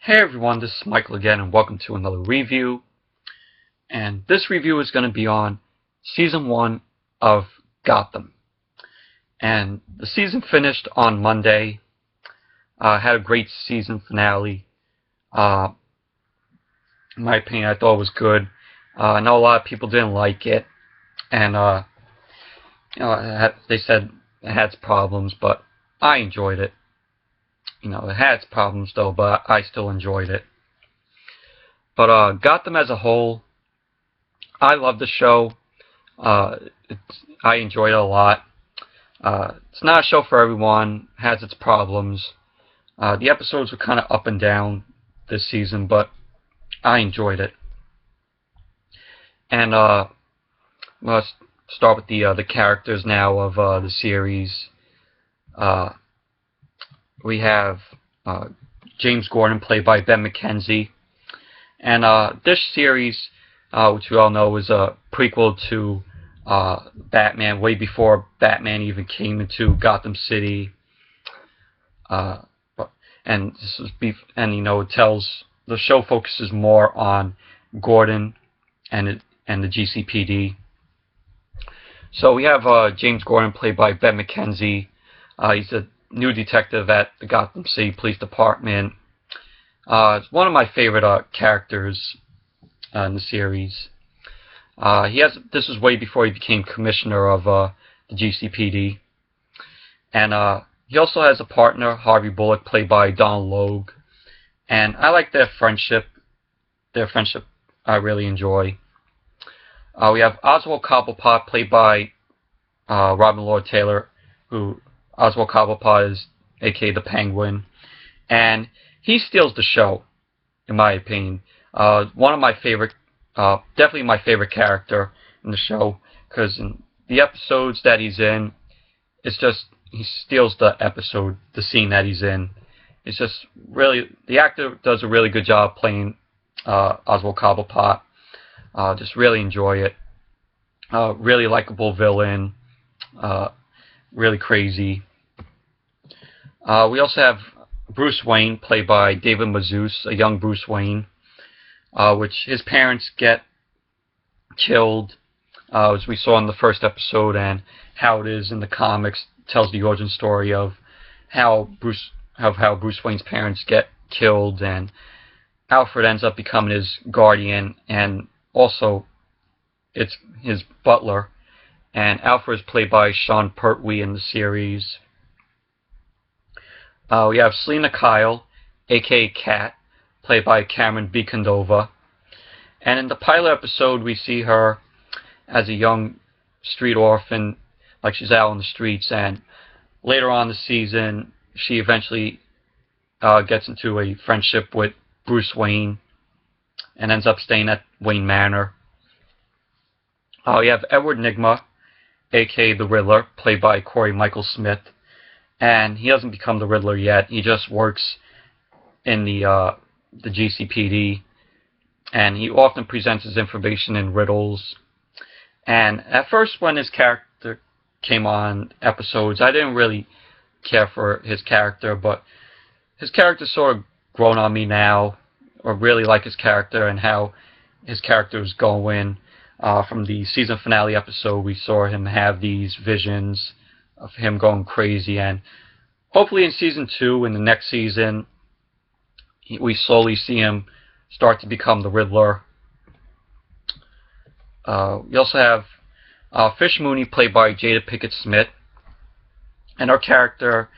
Hey everyone, this is Michael again, and welcome to another review. And this review is going to be on Season 1 of Gotham. And the season finished on Monday. Had a great season finale. In my opinion, I thought it was good. I know a lot of people didn't like it. And they said it had its problems, but I enjoyed it. It had its problems though, but I still enjoyed it. But Gotham as a whole, I love the show. I enjoyed it a lot. It's not a show for everyone. It has its problems. The episodes were kind of up and down this season, but I enjoyed it. And let's start with the characters now of the series. We have James Gordon, played by Ben McKenzie. And this series, which we all know, is a prequel to Batman, way before Batman even came into Gotham City. And it tells, the show focuses more on Gordon and the GCPD. So we have James Gordon, played by Ben McKenzie. He's a new detective at the Gotham City Police Department. It's one of my favorite characters in the series. This was way before he became commissioner of the GCPD. And he also has a partner, Harvey Bullock, played by Donald Logue. And I like their friendship. Their friendship I really enjoy. We have Oswald Cobblepot, played by Robin Lord Taylor, who Oswald Cobblepot is aka the Penguin, and he steals the show, in my opinion. One of my favorite, definitely my favorite character in the show, because in the episodes that he's in, it's just, he steals the episode, the scene that he's in. It's just really, the actor does a really good job playing Oswald Cobblepot. Just really enjoy it. Really likable villain. Really crazy. We also have Bruce Wayne, played by David Mazouz, a young Bruce Wayne, which his parents get killed, as we saw in the first episode, and how it is in the comics tells the origin story of how Bruce Wayne's parents get killed, and Alfred ends up becoming his guardian, and also it's his butler. And Alfred is played by Sean Pertwee in the series. We have Selena Kyle, aka Kat, played by Cameron Bicondova. And in the pilot episode, we see her as a young street orphan, like she's out on the streets. And later on in the season, she eventually gets into a friendship with Bruce Wayne and ends up staying at Wayne Manor. We have Edward Nygma, aka the Riddler, played by Corey Michael Smith. And he doesn't become the Riddler yet. He just works in the GCPD, and he often presents his information in riddles. And at first, when his character came on episodes, I didn't really care for his character, but his character's sort of grown on me now, or really like his character and how his character is going. From the season finale episode, we saw him have these visions of him going crazy, and hopefully in season 2, in the next season, we slowly see him start to become the Riddler. We also have Fish Mooney, played by Jada Pinkett Smith, and her character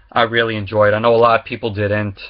I really enjoyed. I know a lot of people didn't,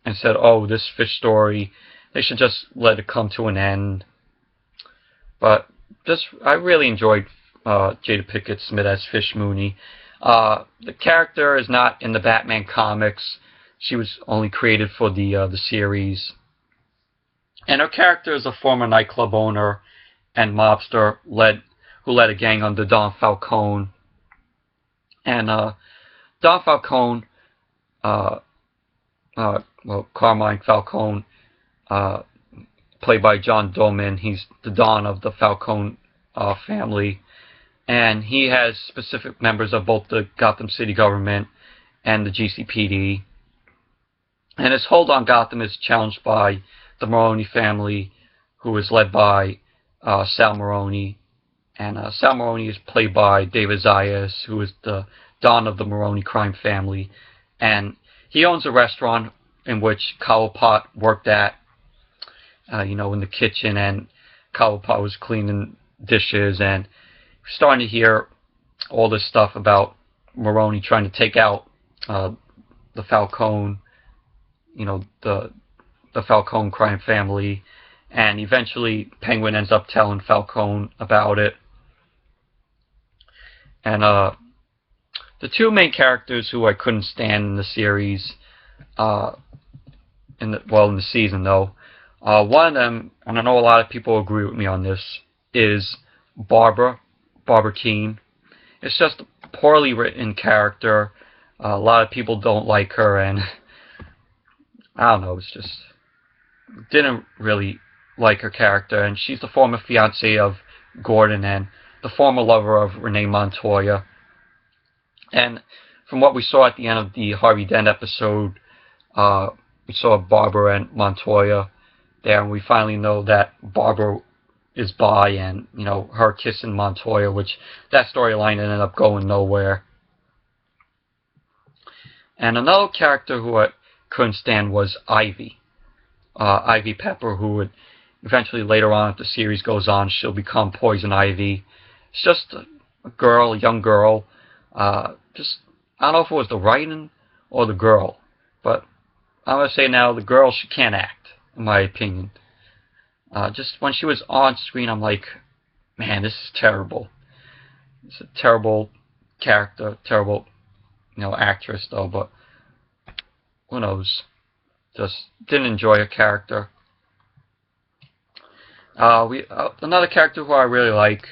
and said, oh, this Fish story, they should just let it come to an end. But I really enjoyed Jada Pinkett Smith as Fish Mooney. The character is not in the Batman comics. She was only created for the series. And her character is a former nightclub owner and mobster who led a gang under Don Falcone. And Don Falcone, Carmine Falcone, played by John Doman. He's the Don of the Falcone family, and he has specific members of both the Gotham City government and the GCPD. And his hold on Gotham is challenged by the Maroni family, who is led by Sal Maroni. And Sal Maroni is played by David Zayas, who is the Don of the Maroni crime family. And he owns a restaurant in which Cobblepot worked at, in the kitchen, and Cobblepot was cleaning dishes, and starting to hear all this stuff about Maroni trying to take out the Falcone, the Falcone crime family, and eventually Penguin ends up telling Falcone about it. And the two main characters who I couldn't stand in the series, in the season though, one of them, and I know a lot of people agree with me on this, is Barbara Keene. It's just a poorly written character. A lot of people don't like her, and I don't know, it's just didn't really like her character. And she's the former fiance of Gordon and the former lover of Renee Montoya. And from what we saw at the end of the Harvey Dent episode, we saw Barbara and Montoya there, and we finally know that Barbara is bi, and her kissing Montoya, which that storyline ended up going nowhere. And another character who I couldn't stand was Ivy. Ivy Pepper, who would eventually later on, if the series goes on, she'll become Poison Ivy. It's just a young girl. I don't know if it was the writing or the girl, but I'm going to say now the girl, she can't act, in my opinion. Just when she was on screen, I'm like, man, this is terrible. It's a terrible character, terrible, actress though, but who knows. Just didn't enjoy her character. Another character who I really like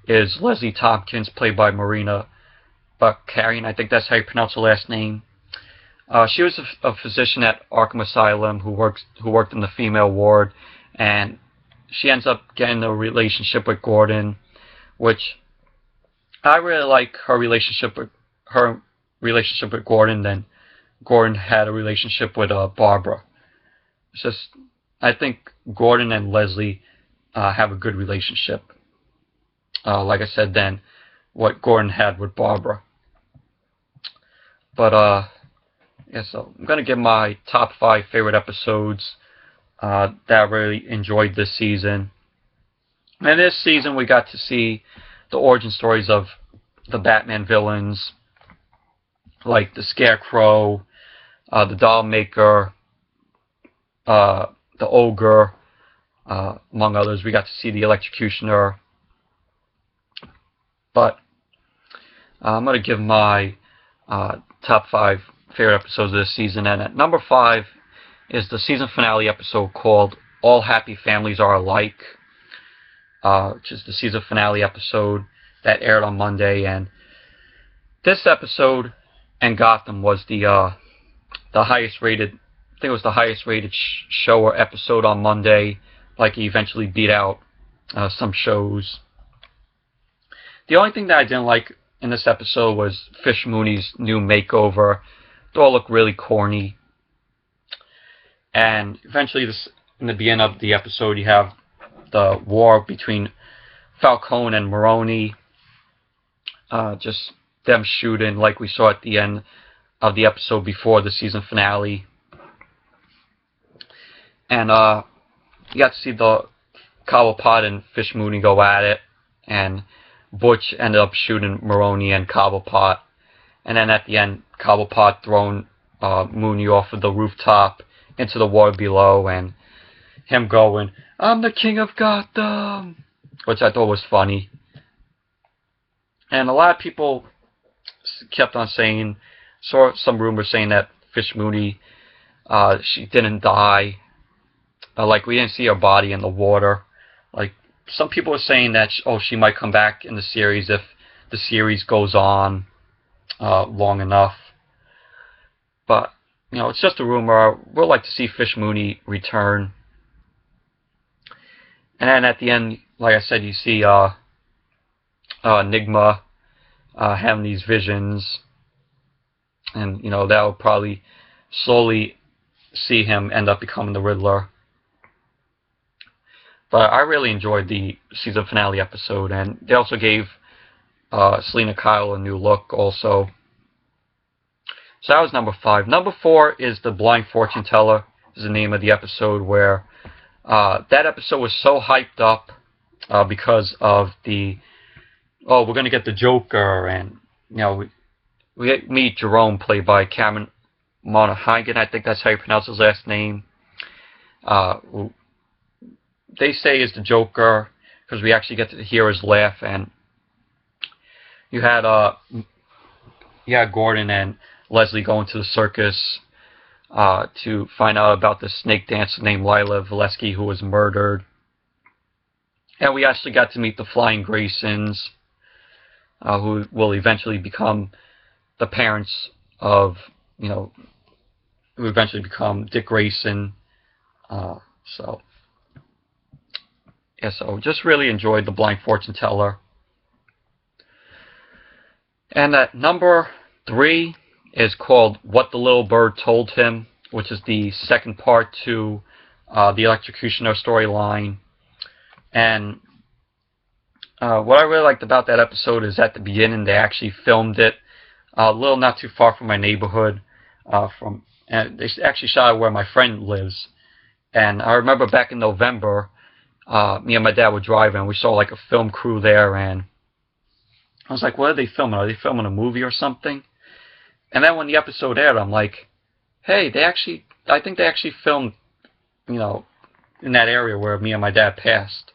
is Leslie Tompkins, played by Marina Bakarian. I think that's how you pronounce her last name. She was a physician at Arkham Asylum who worked in the female ward, and she ends up getting a relationship with Gordon, which I really like her relationship with Gordon than Gordon had a relationship with Barbara. It's just, I think Gordon and Leslie have a good relationship. Like I said, than what Gordon had with Barbara. But so I'm gonna give my top 5 favorite episodes that I really enjoyed this season. And this season we got to see the origin stories of the Batman villains, like the Scarecrow, the Doll Maker, the Ogre, among others. We got to see the Electrocutioner. But I'm going to give my top 5 favorite episodes of this season. And at number 5 is the season finale episode called All Happy Families Are Alike, which is the season finale episode that aired on Monday. And this episode and Gotham was the highest rated, I think it was the highest rated show or episode on Monday. Like, he eventually beat out some shows. The only thing that I didn't like in this episode was Fish Mooney's new makeover. It all looked really corny. And eventually, in the beginning of the episode, you have the war between Falcone and Maroni. Just them shooting like we saw at the end of the episode before the season finale. And you got to see the Cobblepot and Fish Mooney go at it. And Butch ended up shooting Maroni and Cobblepot. And then at the end, Cobblepot throwing Mooney off of the rooftop into the water below, and him going, "I'm the king of Gotham," which I thought was funny. And a lot of people kept on saying, saw some rumors saying that Fish Mooney, she didn't die. Like, we didn't see her body in the water. Like, some people are saying that, she might come back in the series if the series goes on long enough. But, it's just a rumor. We'll like to see Fish Mooney return. And then at the end, like I said, you see Enigma having these visions. And, that will probably slowly see him end up becoming the Riddler. But I really enjoyed the season finale episode, and they also gave Selena Kyle a new look also. So that was number 5. Number 4 is The Blind Fortune Teller, is the name of the episode, where that episode was so hyped up because of the, we're going to get the Joker, and we meet Jerome, played by Cameron Monaghan, I think that's how you pronounce his last name. They say is the Joker because we actually get to hear his laugh, and you had Gordon and Leslie going to the circus to find out about the snake dancer named Lila Valesky, who was murdered. And we actually got to meet the Flying Graysons, who will eventually become the parents of, who eventually become Dick Grayson. So just really enjoyed The Blind Fortune Teller. And at number 3 is called What the Little Bird Told Him, which is the second part to the Electrocutioner storyline. And what I really liked about that episode is at the beginning they actually filmed it a little not too far from my neighborhood. And they actually shot it where my friend lives. And I remember back in November, me and my dad were driving, and we saw like a film crew there, and I was like, what are they filming? Are they filming a movie or something? And then when the episode aired, I'm like, hey, I think they actually filmed, in that area where me and my dad passed,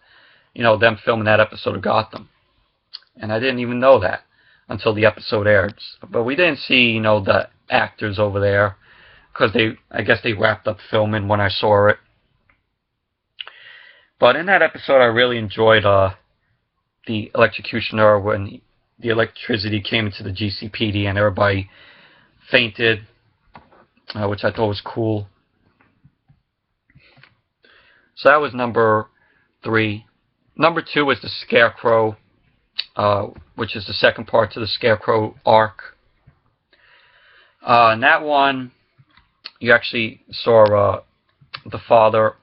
them filming that episode of Gotham. And I didn't even know that until the episode aired. But we didn't see, the actors over there, because I guess they wrapped up filming when I saw it. But in that episode, I really enjoyed the Electrocutioner when the electricity came into the GCPD and everybody fainted, which I thought was cool. So that was number 3. Number 2 is The Scarecrow, which is the second part to the Scarecrow arc. In that one, you actually saw the father,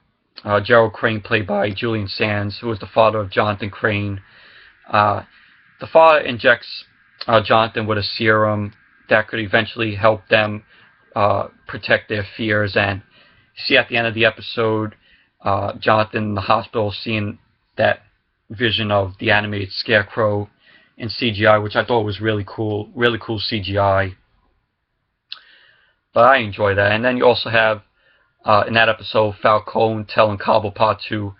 Gerald Crane, played by Julian Sands, who was the father of Jonathan Crane. The father injects Jonathan with a serum that could eventually help them protect their fears. And you see at the end of the episode, Jonathan in the hospital seeing that vision of the animated Scarecrow in CGI, which I thought was really cool CGI. But I enjoy that. And then you also have, in that episode, Falcone telling Cobblepot to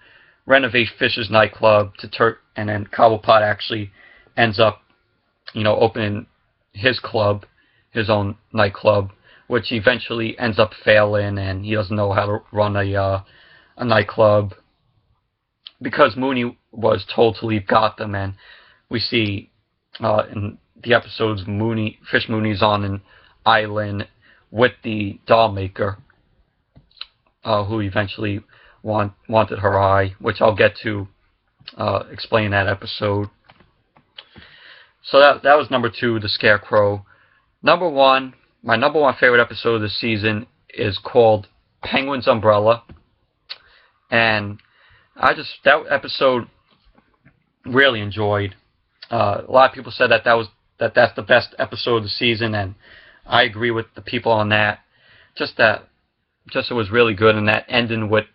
renovate Fisher's nightclub and then Cobblepot actually ends up, opening his club, his own nightclub, which eventually ends up failing, and he doesn't know how to run a nightclub because Mooney was told to leave Gotham. And we see in the episodes Fish Mooney's on an island with the doll maker, who eventually wanted her eye, which I'll get to explain in that episode. So that was number 2, The Scarecrow. Number 1, my number 1 favorite episode of the season is called Penguin's Umbrella. And that episode really enjoyed. A lot of people said that's the best episode of the season, and I agree with the people on that. Just it was really good, and that ending with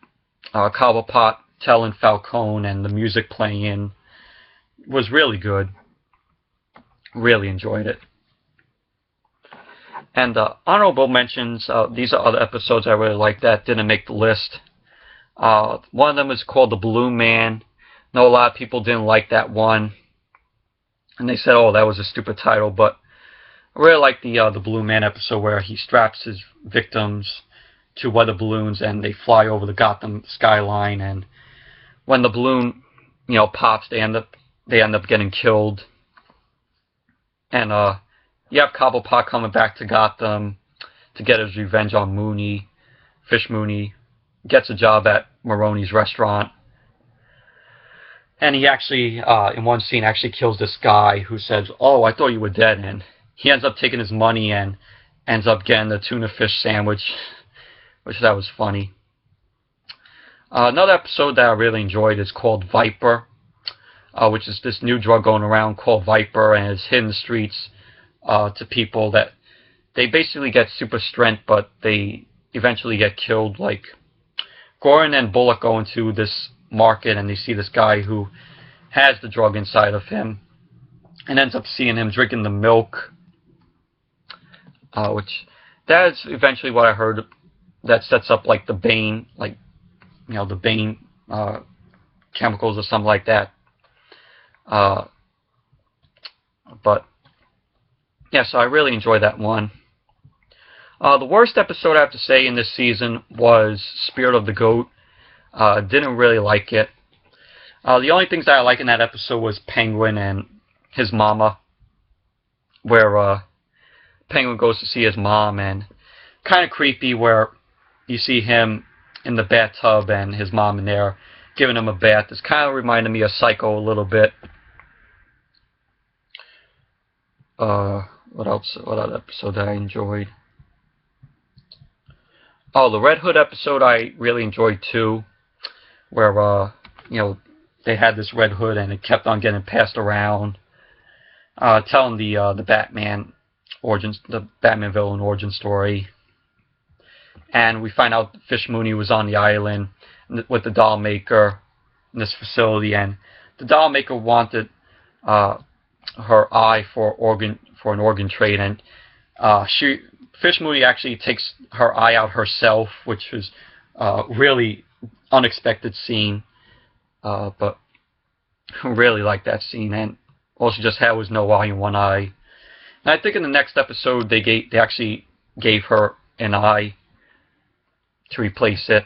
Cobblepot telling Falcone and the music playing was really good. Really enjoyed it. And honorable mentions, these are other episodes I really like that didn't make the list. One of them is called The Balloon Man. I know a lot of people didn't like that one, and they said, that was a stupid title, but I really like the Balloon Man episode where he straps his victims to weather balloons and they fly over the Gotham skyline, and when the balloon pops, they end up getting killed. And you have Cobblepot coming back to Gotham to get his revenge on Mooney. Fish Mooney gets a job at Maroni's restaurant, and he actually in one scene actually kills this guy who says, I thought you were dead, and he ends up taking his money and ends up getting the tuna fish sandwich, which that was funny. Another episode that I really enjoyed is called Viper, which is this new drug going around called Viper, and it's hit in the streets to people that they basically get super strength, but they eventually get killed. Like Gordon and Bullock go into this market and they see this guy who has the drug inside of him, and ends up seeing him drinking the milk, which that is eventually what I heard that sets up like the Bane, like the Bane chemicals or something like that. But yeah, so I really enjoyed that one. The worst episode I have to say in this season was Spirit of the Goat. Didn't really like it. The only things that I like in that episode was Penguin and his mama, where Penguin goes to see his mom, and kind of creepy where you see him in the bathtub and his mom in there giving him a bath. This kind of reminded me of Psycho a little bit. What else? What other episode that I enjoyed? Oh, the Red Hood episode I really enjoyed too, where they had this Red Hood and it kept on getting passed around, telling the Batman origin, the Batman villain origin story, and we find out Fish Mooney was on the island with the doll maker in this facility, and the doll maker wanted her eye for an organ trade, and Fish Mooney actually takes her eye out herself, which was really unexpected scene, but really liked that scene. And all she just had was no eye and one eye. And I think in the next episode they actually gave her an eye to replace it.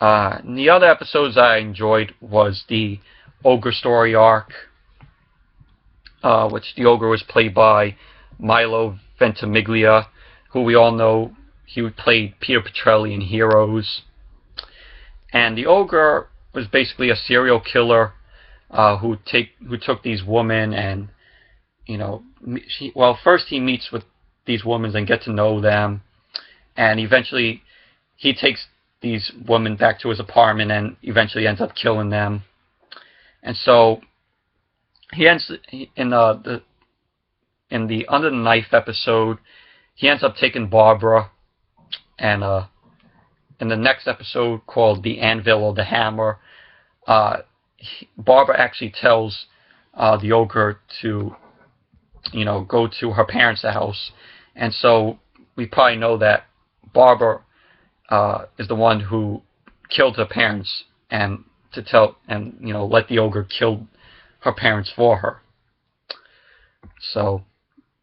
And the other episodes I enjoyed was the Ogre story arc, which the Ogre was played by Milo Ventimiglia, who we all know he played Peter Petrelli in Heroes. And the Ogre was basically a serial killer who took these women, and first he meets with these women and get to know them, and eventually he takes these women back to his apartment and eventually ends up killing them. And so he ends in the Under the Knife episode, he ends up taking Barbara, and in the next episode called The Anvil or the Hammer, Barbara actually tells the Ogre to go to her parents' house, and so we probably know that Barbara is the one who killed her parents, and let the Ogre kill her parents for her. So,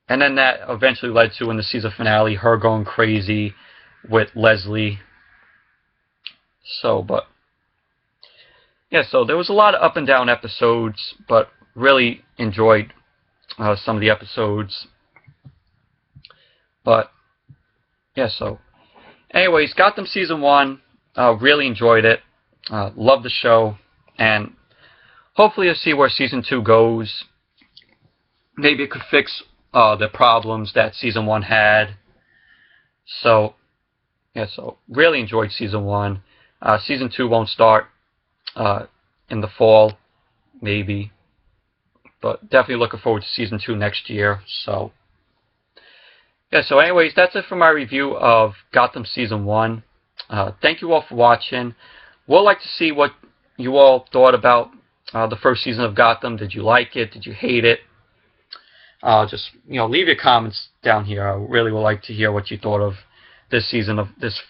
and then that eventually led to, in the season finale, her going crazy with Leslie. So, but yeah, so there was a lot of up and down episodes, but really enjoyed some of the episodes. But yeah, so anyways, Gotham season 1, really enjoyed it. Loved the show, and hopefully you'll see where season 2 goes. Maybe it could fix the problems that season 1 had. So yeah, so really enjoyed season 1. Season 2 won't start in the fall, maybe, but definitely looking forward to season 2 next year. So yeah, so anyways, that's it for my review of Gotham season 1. Thank you all for watching. We'd like to see what you all thought about the first season of Gotham. Did you like it? Did you hate it? Just leave your comments down here. I really would like to hear what you thought of this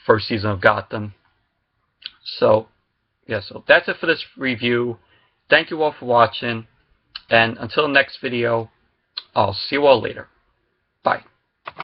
first season of Gotham. So yeah, so that's it for this review. Thank you all for watching, and until the next video, I'll see you all later. Bye.